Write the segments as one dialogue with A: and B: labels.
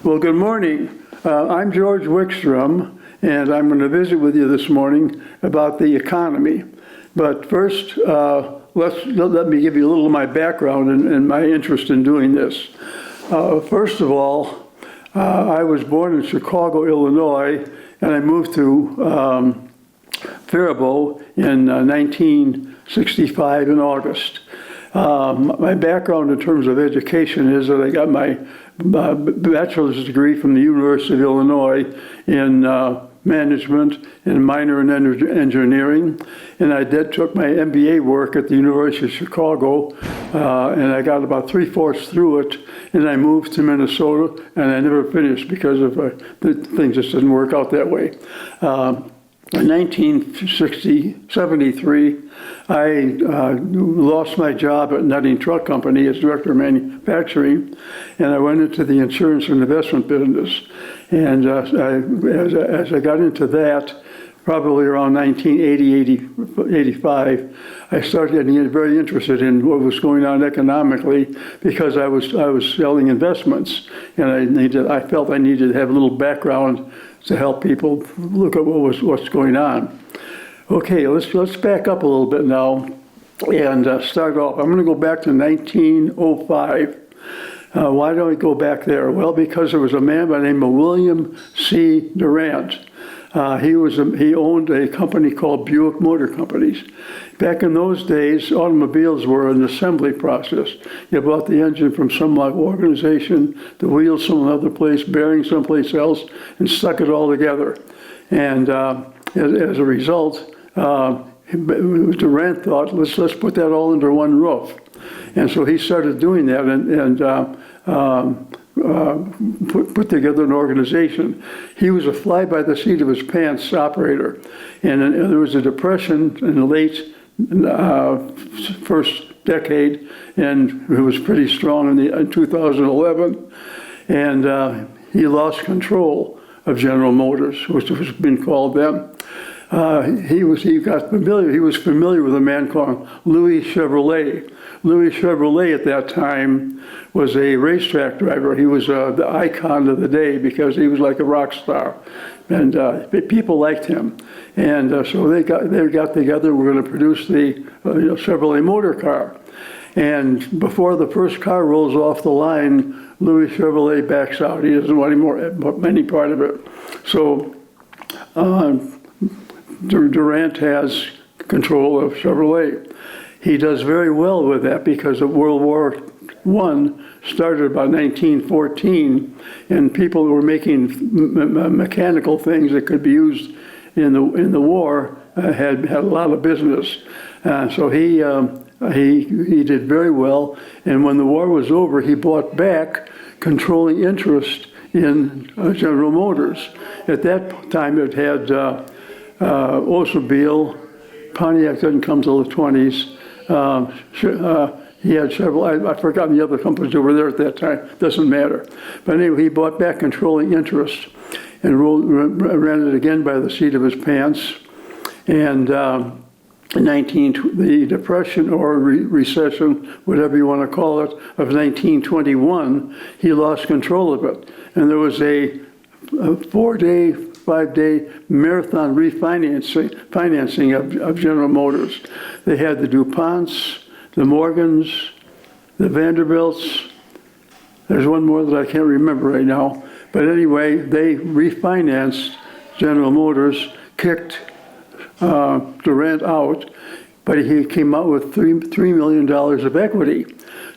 A: Well, good morning. I'm George Wickstrom, and I'm going to visit with you this morning about the economy. But first, let me give you a little of my background and my interest in doing this. First of all, I was born in Chicago, Illinois, and I moved to Faribault in 1965 in August. My background in terms of education is that I got my bachelor's degree from the University of Illinois in management and minor in engineering, and I took my MBA work at the University of Chicago, and I got about 3/4 through it, and I moved to Minnesota, and I never finished because of the things just didn't work out that way. In 1973, I lost my job at Nutting Truck Company as director of manufacturing, and I went into the insurance and investment business. And as I got into that, probably around 1980, 85, I started getting very interested in what was going on economically because I was selling investments, and I felt I needed to have a little background to help people look at what's going on. Okay, let's back up a little bit now and start off. I'm going to go back to 1905. Why do I go back there? Well, because there was a man by the name of William C. Durant. He owned a company called Buick Motor Companies. Back in those days, automobiles were an assembly process. You bought the engine from some organization, the wheels some other place, bearings someplace else, and stuck it all together. And as a result, Durant thought, let's put that all under one roof. And so he started doing that and put together an organization. He was a fly-by-the-seat of his pants operator. And there was a depression in the late first decade, and it was pretty strong in 2011. And he lost control of General Motors, which has been called then. He was familiar with a man called Louis Chevrolet. Louis Chevrolet at that time was a racetrack driver. He was the icon of the day because he was like a rock star, and people liked him. And so they got together. We're going to produce the Chevrolet motor car. And before the first car rolls off the line, Louis Chevrolet backs out. He doesn't want any part of it. So Durant has control of Chevrolet. He does very well with that because of World War I started about 1914, and people were making mechanical things that could be used in the war had a lot of business. So he did very well, and when the war was over, he bought back controlling interest in General Motors. At that time, it had Oldsmobile. Pontiac didn't come till the 20s. He had several, I've forgotten the other companies that were there at that time, doesn't matter. But anyway, he bought back controlling interest and ran it again by the seat of his pants. And the Depression or recession, whatever you want to call it, of 1921, he lost control of it. And there was a 5-day marathon financing of General Motors. They had the DuPonts, the Morgans, the Vanderbilts. There's one more that I can't remember right now. But anyway, they refinanced General Motors, kicked Durant out, but he came out with $3 million of equity.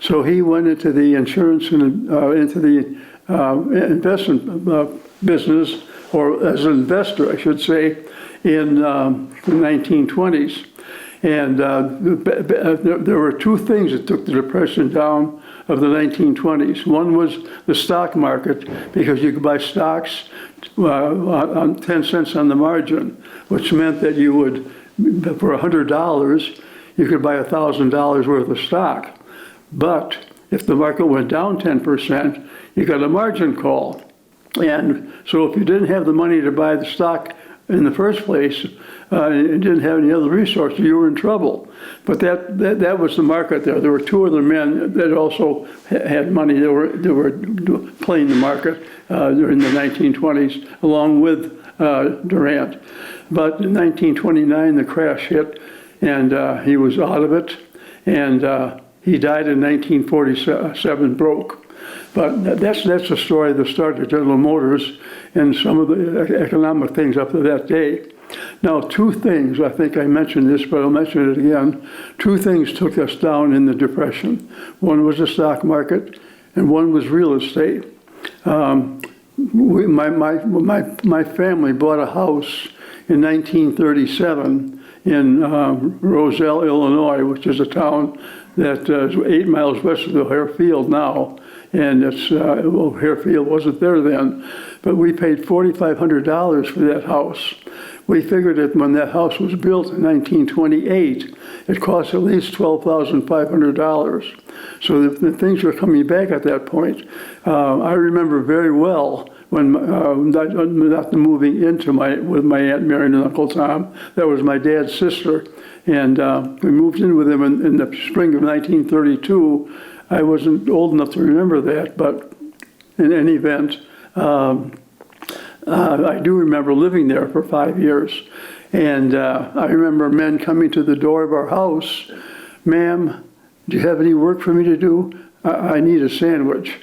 A: So he went into the insurance and into the investment business, or as an investor, I should say, in the 1920s. And there were two things that took the Depression down of the 1920s. One was the stock market, because you could buy stocks on 10 cents on the margin, which meant that you would, for $100, you could buy $1,000 worth of stock. But if the market went down 10%, you got a margin call. And so if you didn't have the money to buy the stock in the first place, and didn't have any other resources, you were in trouble. But that was the market there. There were two other men that also had money that were playing the market during the 1920s, along with Durant. But in 1929, the crash hit, and he was out of it, and he died in 1947, broke. But that's the story that started General Motors and some of the economic things up to that day. Now, two things, I think I mentioned this, but I'll mention it again. Two things took us down in the Depression. One was the stock market, and one was real estate. My family bought a house in 1937 in Roselle, Illinois, which is a town that is 8 miles west of the Hare Field now. And Hare Field wasn't there then, but we paid $4,500 for that house. We figured that when that house was built in 1928, it cost at least $12,500. So the things were coming back at that point. I remember very well when not moving into with my Aunt Mary and Uncle Tom. That was my dad's sister, and we moved in with them in the spring of 1932. I wasn't old enough to remember that, but in any event, I do remember living there for 5 years. And I remember men coming to the door of our house. "Ma'am, do you have any work for me to do? I need a sandwich."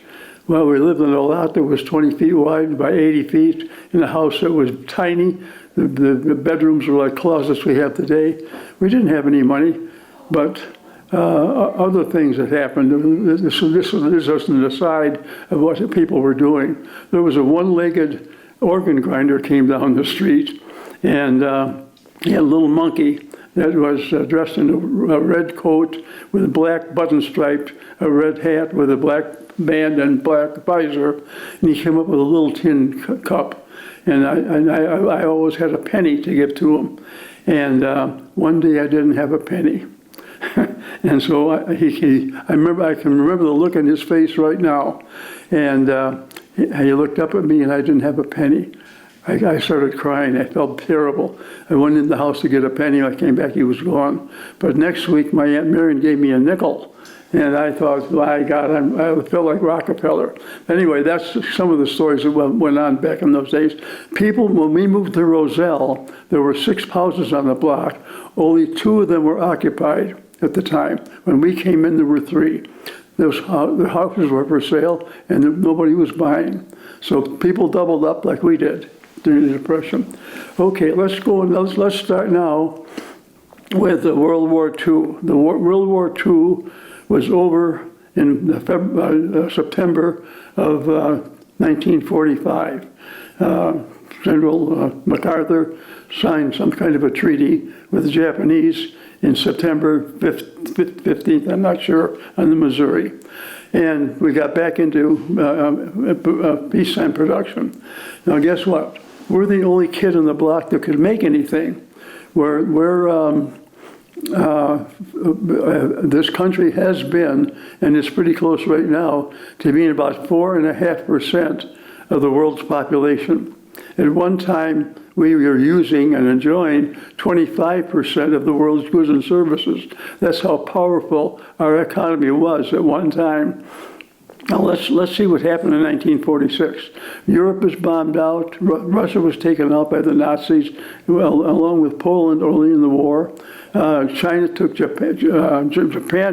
A: Well, we lived in a lot that was 20 feet wide by 80 feet in a house that was tiny. The bedrooms were like closets we have today. We didn't have any money, but other things that happened. This is just an aside of what people were doing. There was a one-legged organ grinder came down the street, and he had a little monkey that was dressed in a red coat with a black button stripe, a red hat with a black band and black visor, and he came up with a little tin cup, and I always had a penny to give to him. And one day I didn't have a penny. And so I can remember the look in his face right now. And he looked up at me, and I didn't have a penny. I started crying. I felt terrible. I went in the house to get a penny. I came back, he was gone. But next week, my Aunt Marion gave me a nickel. And I thought, my God, I felt like Rockefeller. Anyway, that's some of the stories that went on back in those days. People, when we moved to Roselle, there were 6 houses on the block. Only 2 of them were occupied at the time. When we came in, there were 3. The houses were for sale, and nobody was buying. So people doubled up like we did during the Depression. Okay, let's go and let's start now with World War II. World War II was over in September of 1945. General MacArthur signed some kind of a treaty with the Japanese in September 15th, I'm not sure, on the Missouri. And we got back into peacetime production. Now guess what? We're the only kid on the block that could make anything. This country has been, and it's pretty close right now, to being about 4.5% of the world's population. At one time, we were using and enjoying 25% of the world's goods and services. That's how powerful our economy was at one time. Now let's see what happened in 1946. Europe was bombed out. Russia was taken out by the Nazis, along with Poland early in the war. China took Japan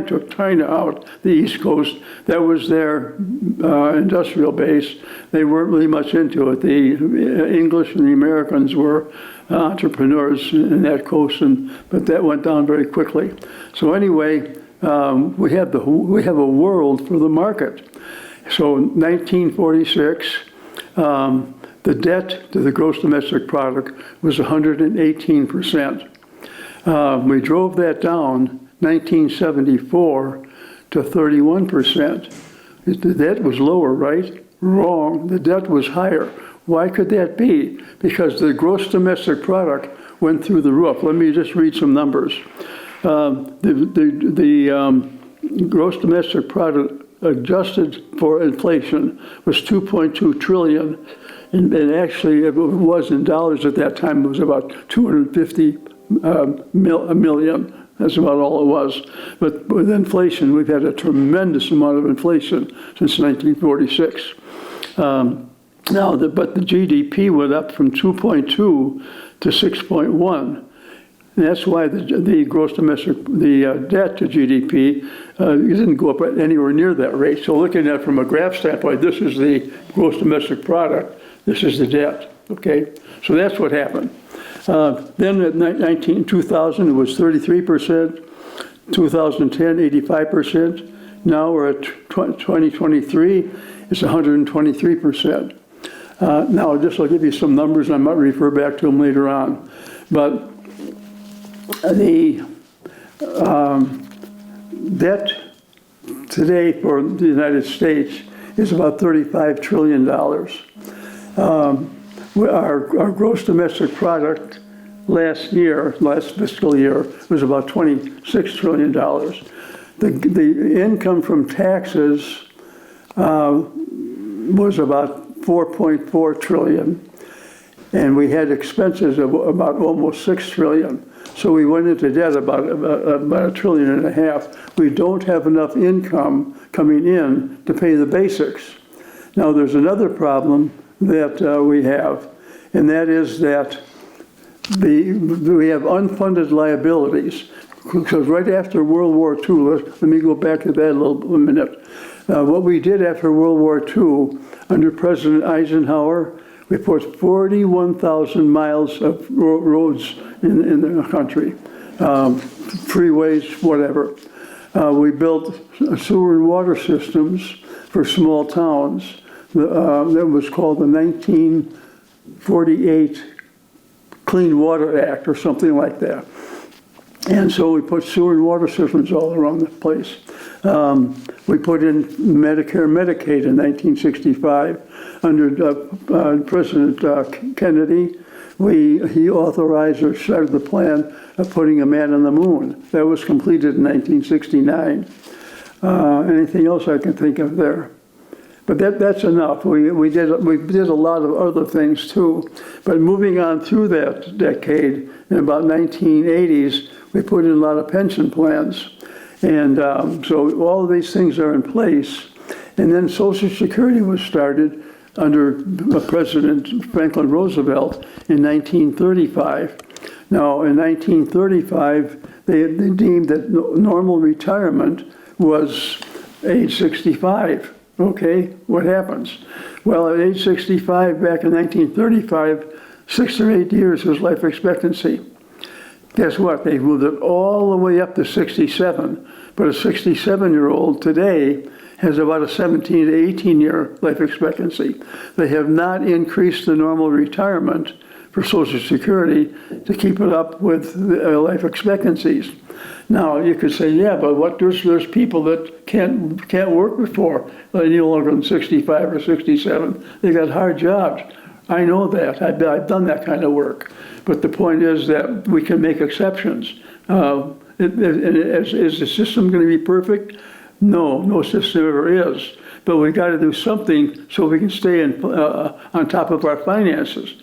A: took China out, the East Coast. That was their industrial base. They weren't really much into it. The English and the Americans were entrepreneurs in that coast, but that went down very quickly. So anyway, we have a world for the market. So in 1946, the debt to the gross domestic product was 118%. We drove that down 1974 to 31%. The debt was lower, right? Wrong. The debt was higher. Why could that be? Because the gross domestic product went through the roof. Let me just read some numbers. The gross domestic product adjusted for inflation was $2.2 trillion, and actually it was in dollars at that time. It was about $250 a million. That's about all it was. But with inflation, we've had a tremendous amount of inflation since 1946. But the GDP went up from 2.2 to 6.1. And that's why the gross domestic, debt to GDP didn't go up anywhere near that rate. So looking at it from a graph standpoint, this is the gross domestic product. This is the debt. Okay, so that's what happened. Then at 2000, it was 33%. 2010, 85%. Now we're at 2023. It's 123%. Now, just I'll give you some numbers. I might refer back to them later on. But the debt today for the United States is about $35 trillion. Our gross domestic product last fiscal year, was about $26 trillion. The income from taxes was about 4.4 trillion, and we had expenses of about almost 6 trillion. So we went into debt about $1.5 trillion. We don't have enough income coming in to pay the basics. Now there's another problem that we have, and that is that we have unfunded liabilities. Because right after World War II, let me go back to that a minute. What we did after World War II, under President Eisenhower, we put 41,000 miles of roads in the country, freeways, whatever. We built sewer and water systems for small towns. That was called the 1948 Clean Water Act or something like that. And so we put sewer and water systems all around the place. We put in Medicare and Medicaid in 1965 under President Kennedy. He authorized or started the plan of putting a man on the moon. That was completed in 1969. Anything else I can think of there? But that's enough. We did a lot of other things too. But moving on through that decade, in about 1980s, we put in a lot of pension plans. And so all of these things are in place. And then Social Security was started under President Franklin Roosevelt in 1935. Now, in 1935, they deemed that normal retirement was age 65. Okay, what happens? Well, at age 65, back in 1935, 6 or 8 years was life expectancy. Guess what? They moved it all the way up to 67. But a 67-year-old today has about a 17 to 18-year life expectancy. They have not increased the normal retirement for Social Security to keep it up with the life expectancies. Now, you could say, yeah, but there's people that can't work before any longer than 65 or 67. They got hard jobs. I know that. I've done that kind of work. But the point is that we can make exceptions. Is the system going to be perfect? No system ever is. But we got to do something so we can stay on top of our finances.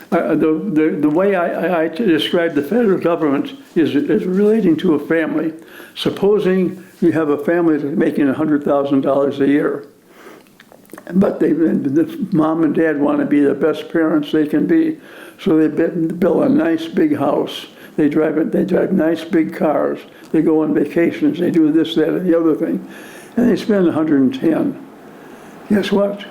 A: The way I describe the federal government is relating to a family. Supposing you have a family that's making $100,000 a year, but the mom and dad want to be the best parents they can be, so they build a nice big house. They drive nice big cars. They go on vacations. They do this, that, and the other thing, and they spend 110. Guess what?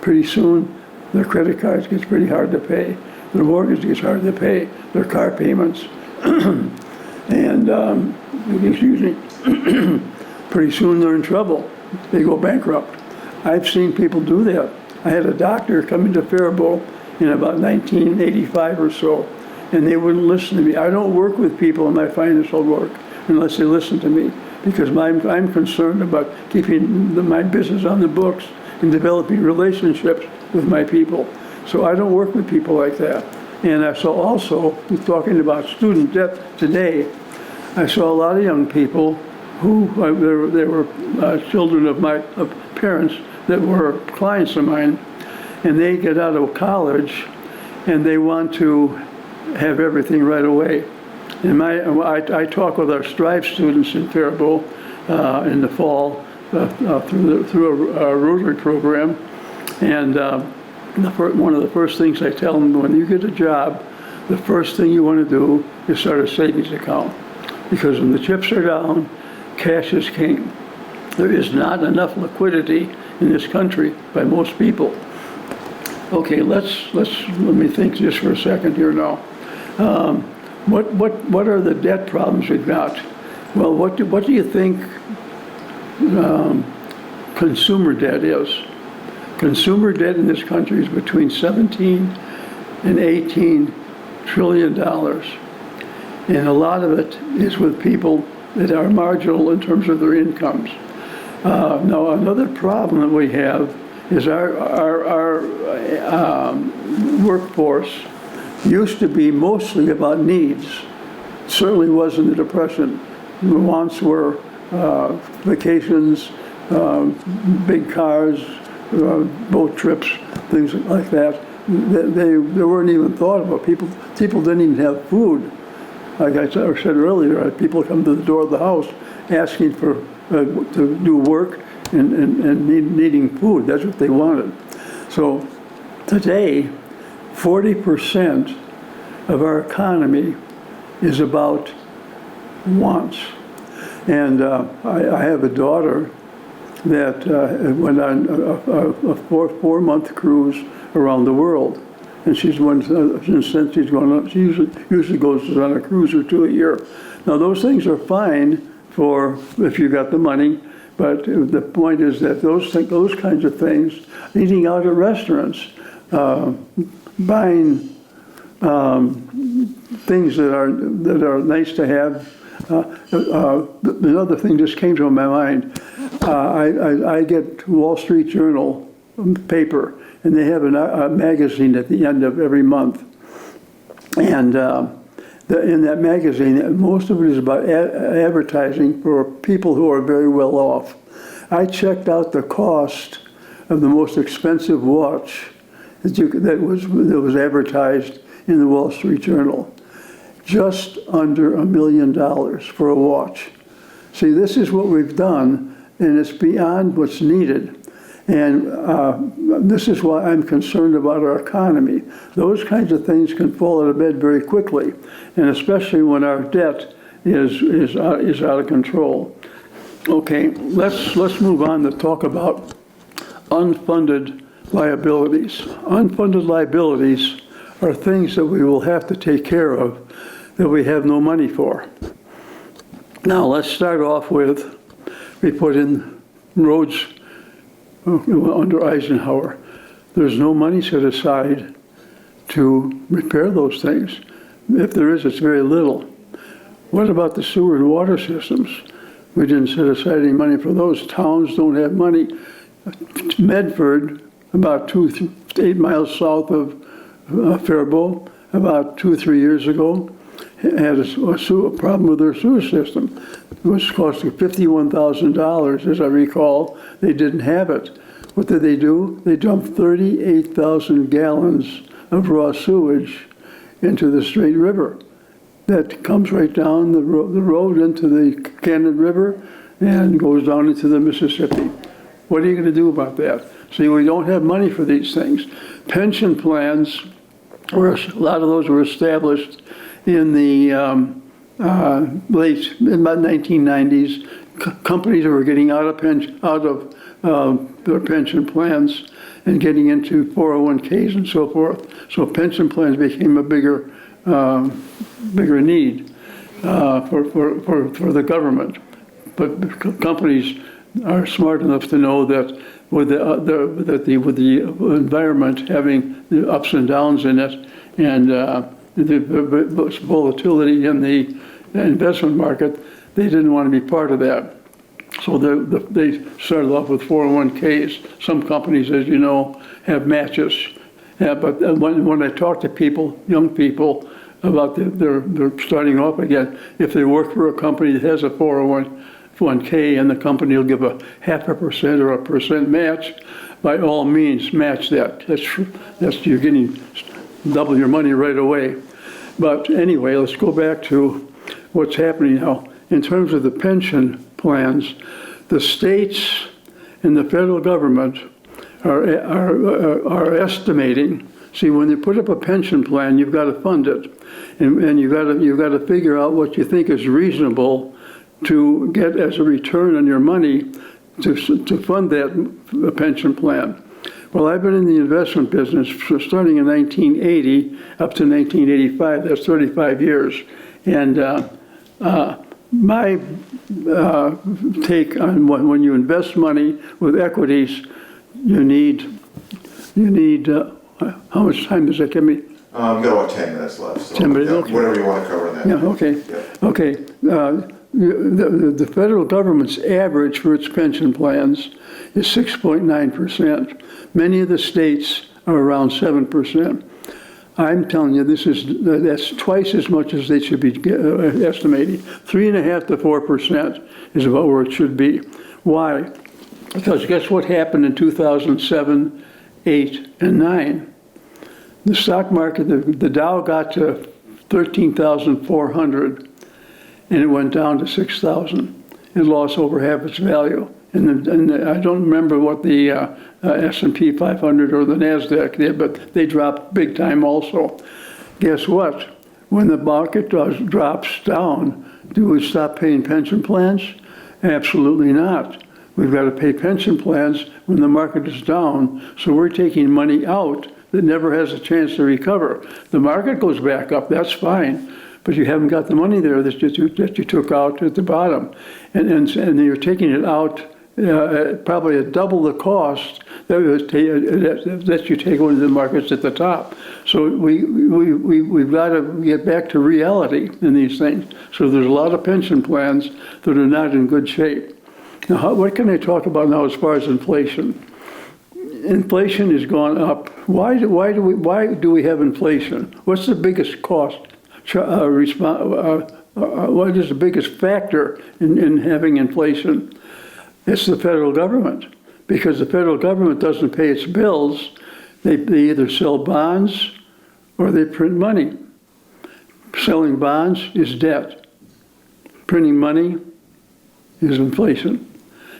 A: Pretty soon, their credit cards gets pretty hard to pay. Their mortgage gets hard to pay. Their car payments, and excuse me. Pretty soon they're in trouble. They go bankrupt. I've seen people do that. I had a doctor come into Faribault in about 1985 or so, and they wouldn't listen to me. I don't work with people in my financial work unless they listen to me, because I'm concerned about keeping my business on the books and developing relationships with my people. So I don't work with people like that. And I saw also, talking about student debt today, I saw a lot of young people who they were children of my parents that were clients of mine, and they get out of college and they want to have everything right away. I talk with our Strive students in Faribault in the fall through a Rotary program, and one of the first things I tell them, when you get a job, the first thing you want to do is start a savings account, because when the chips are down, cash is king. There is not enough liquidity in this country by most people. Okay, let me think just for a second here now. What are the debt problems we've got? Well, what do you think consumer debt is? Consumer debt in this country is between 17 and 18 trillion dollars, and a lot of it is with people that are marginal in terms of their incomes. Now, another problem that we have is our workforce used to be mostly about needs. Certainly was in the Depression. The wants were vacations, big cars, boat trips, things like that. They weren't even thought about. People didn't even have food. Like I said earlier, people come to the door of the house asking for to do work and needing food. That's what they wanted. So today, 40% of our economy is about wants. And I have a daughter that went on a four-month cruise around the world. And since she's gone on, she usually goes on a cruise or two a year. Now those things are fine for if you got the money, but the point is that those kinds of things, eating out at restaurants, buying things that are nice to have. Another thing just came to my mind. I get Wall Street Journal paper, and they have a magazine at the end of every month. And in that magazine, most of it is about advertising for people who are very well off. I checked out the cost of the most expensive watch that was advertised in the Wall Street Journal. Just under $1 million for a watch. See, this is what we've done, and it's beyond what's needed. And this is why I'm concerned about our economy. Those kinds of things can fall out of bed very quickly, and especially when our debt is out of control. Okay, let's move on to talk about unfunded liabilities. Unfunded liabilities are things that we will have to take care of that we have no money for. Now let's start off with, we put in roads under Eisenhower. There's no money set aside to repair those things. If there is, it's very little. What about the sewer and water systems? We didn't set aside any money for those. Towns don't have money. Medford, about 8 miles south of Faribault, about 2-3 years ago, had a problem with their sewer system. It was costing $51,000, as I recall. They didn't have it. What did they do? They dumped 38,000 gallons of raw sewage into the Straight River. That comes right down the road into the Cannon River and goes down into the Mississippi. What are you going to do about that? See, we don't have money for these things. Pension plans, a lot of those were established in the late, about 1990s. Companies were getting out of their pension plans and getting into 401ks and so forth. So pension plans became a bigger need for the government. But companies are smart enough to know that with the environment having the ups and downs in it, and the volatility in the investment market, they didn't want to be part of that. So they started off with 401ks. Some companies, as you know, have matches. Yeah, but when I talk to people, young people, about they're starting off again, if they work for a company that has a 401k and the company will give a 0.5% or 1% match, by all means match that. That's you're getting double your money right away. But anyway, let's go back to what's happening now. In terms of the pension plans, the states and the federal government are estimating. See, when you put up a pension plan, you've got to fund it, and you've got to figure out what you think is reasonable to get as a return on your money to fund that pension plan. Well, I've been in the investment business starting in 1980 up to 1985. That's 35 years, and my take on when you invest money with equities, you need. How much time does that give me?
B: We've got about 10 minutes left. So
A: 10 minutes, okay.
B: Whatever you want to cover in that.
A: Yeah, okay.
B: Yeah.
A: Okay. The federal government's average for its pension plans is 6.9%. Many of the states are around 7%. I'm telling you, that's twice as much as they should be estimating. 3.5% to 4% is about where it should be. Why? Because guess what happened in 2007, 8, and 9? The stock market, the Dow got to 13,400, and it went down to 6,000. It lost over half its value. And I don't remember what the S&P 500 or the NASDAQ did, but they dropped big time also. Guess what? When the market drops down, do we stop paying pension plans? Absolutely not. We've got to pay pension plans when the market is down, so we're taking money out that never has a chance to recover. The market goes back up, that's fine, but you haven't got the money there that you took out at the bottom. And you're taking it out probably at double the cost that you take when the market's at the top. So we've got to get back to reality in these things. So there's a lot of pension plans that are not in good shape. Now, what can I talk about now as far as inflation? Inflation has gone up. Why do we have inflation? What's the biggest cost? What is the biggest factor in having inflation? It's the federal government, because the federal government doesn't pay its bills. They either sell bonds or they print money. Selling bonds is debt. Printing money is inflation.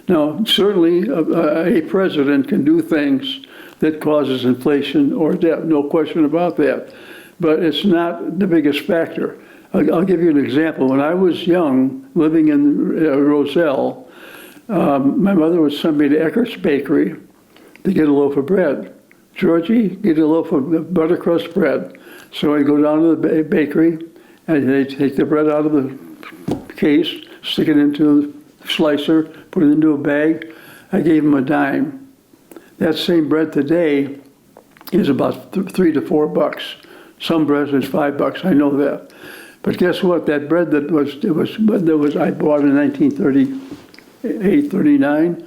A: Now, certainly a president can do things that causes inflation or debt, no question about that. But it's not the biggest factor. I'll give you an example. When I was young, living in Roselle, my mother would send me to Eckert's Bakery to get a loaf of bread. Georgie, get a loaf of buttercrust bread. So I'd go down to the bakery, and they'd take the bread out of the case, stick it into the slicer, put it into a bag. I gave him a dime. That same bread today is about $3 to $4. Some bread is $5. I know that. But guess what? That bread that I bought in 1938, 39.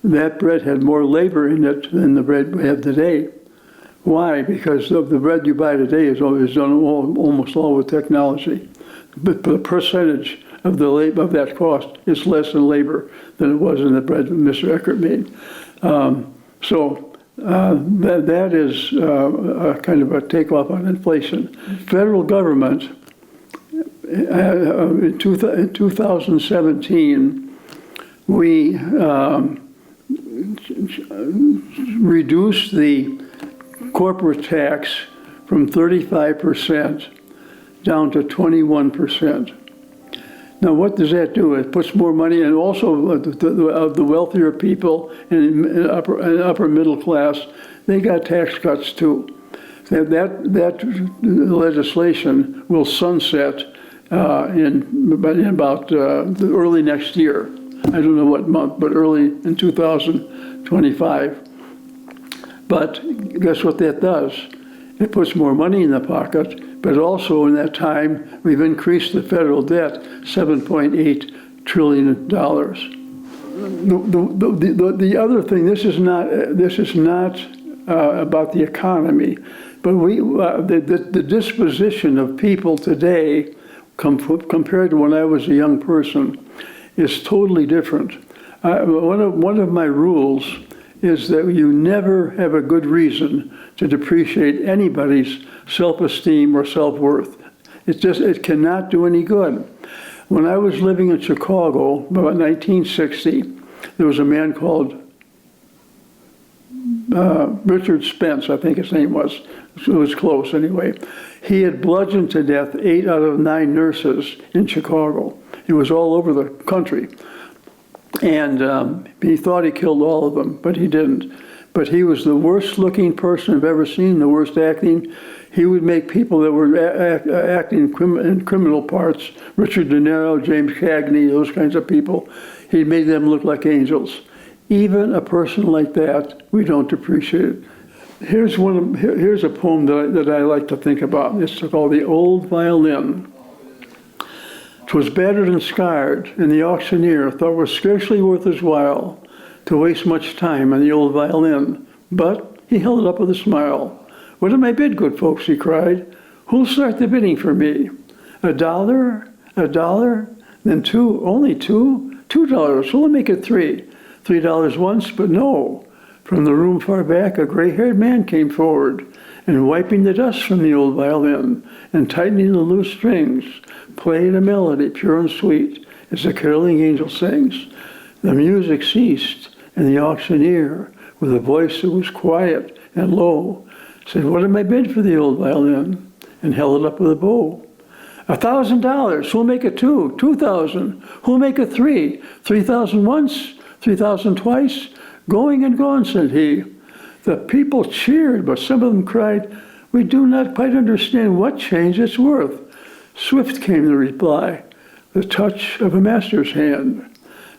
A: That bread had more labor in it than the bread we have today. Why? Because the bread you buy today is always done almost all with technology. But the percentage of the labor of that cost is less in labor than it was in the bread that Mr. Eckert made. That is kind of a takeoff on inflation. Federal government in 2017 we reduced the corporate tax from 35% down to 21%. Now, what does that do? It puts more money, and also the wealthier people and upper middle class, they got tax cuts too. That legislation will sunset in about early next year. I don't know what month, but early in 2025. But guess what that does? It puts more money in the pocket, but also in that time, we've increased the federal debt $7.8 trillion. The other thing, this is not about the economy, but the disposition of people today compared to when I was a young person is totally different. One of my rules is that you never have a good reason to depreciate anybody's self-esteem or self-worth. It cannot do any good. When I was living in Chicago, about 1960, there was a man called Richard Spence, I think his name was. It was close anyway. He had bludgeoned to death 8 out of 9 nurses in Chicago. It was all over the country. And he thought he killed all of them, but he didn't. But he was the worst looking person I've ever seen, the worst acting. He would make people that were acting in criminal parts, Richard De Niro, James Cagney, those kinds of people, he made them look like angels. Even a person like that, we don't appreciate it. Here's a poem that I like to think about. It's called The Old Violin. 'Twas battered and scarred, and the auctioneer thought it was scarcely worth his while to waste much time on the old violin. But he held it up with a smile. "What am I bid, good folks?" he cried. "Who'll start the bidding for me? $1? $1? Then 2? Only 2? $2. We'll make it 3. $3 once, but no." From the room far back, a gray-haired man came forward, and wiping the dust from the old violin and tightening the loose strings, played a melody pure and sweet as the caroling angel sings. The music ceased, and the auctioneer, with a voice that was quiet and low, said, "What am I bid for the old violin?" and held it up with a bow. $1,000. Who'll make it 2? 2,000. Who'll make it 3? 3,000 once? 3,000 twice? Going and gone, said he. The people cheered, but some of them cried, "We do not quite understand what change it's worth." Swift came the reply, the touch of a master's hand.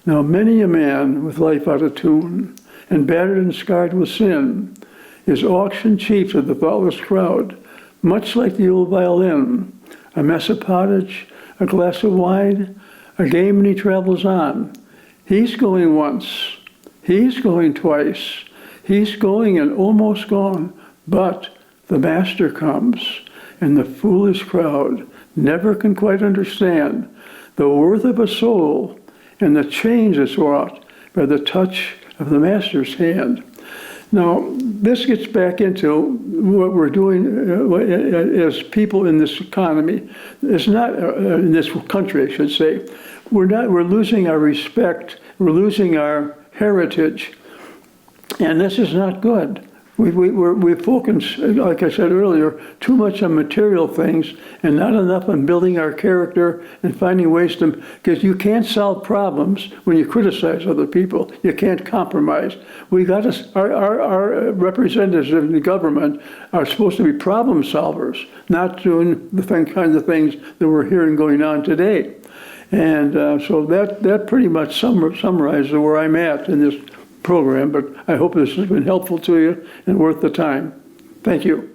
A: Now many a man with life out of tune and battered and scarred with sin is auction chief of the thoughtless crowd, much like the old violin. A mess of pottage, a glass of wine, a game, and he travels on. He's going once, he's going twice, he's going and almost gone, but the master comes, and the foolish crowd never can quite understand the worth of a soul and the change that's wrought by the touch of the master's hand. Now, this gets back into what we're doing as people in this economy. It's not in this country, I should say. We're losing our respect. We're losing our heritage, and this is not good. We focus, like I said earlier, too much on material things and not enough on building our character and finding ways to, because you can't solve problems when you criticize other people. You can't compromise. We got to, our representatives in the government are supposed to be problem solvers, not doing the kinds of things that we're hearing going on today. And so that pretty much summarizes where I'm at in this program, but I hope this has been helpful to you and worth the time. Thank you.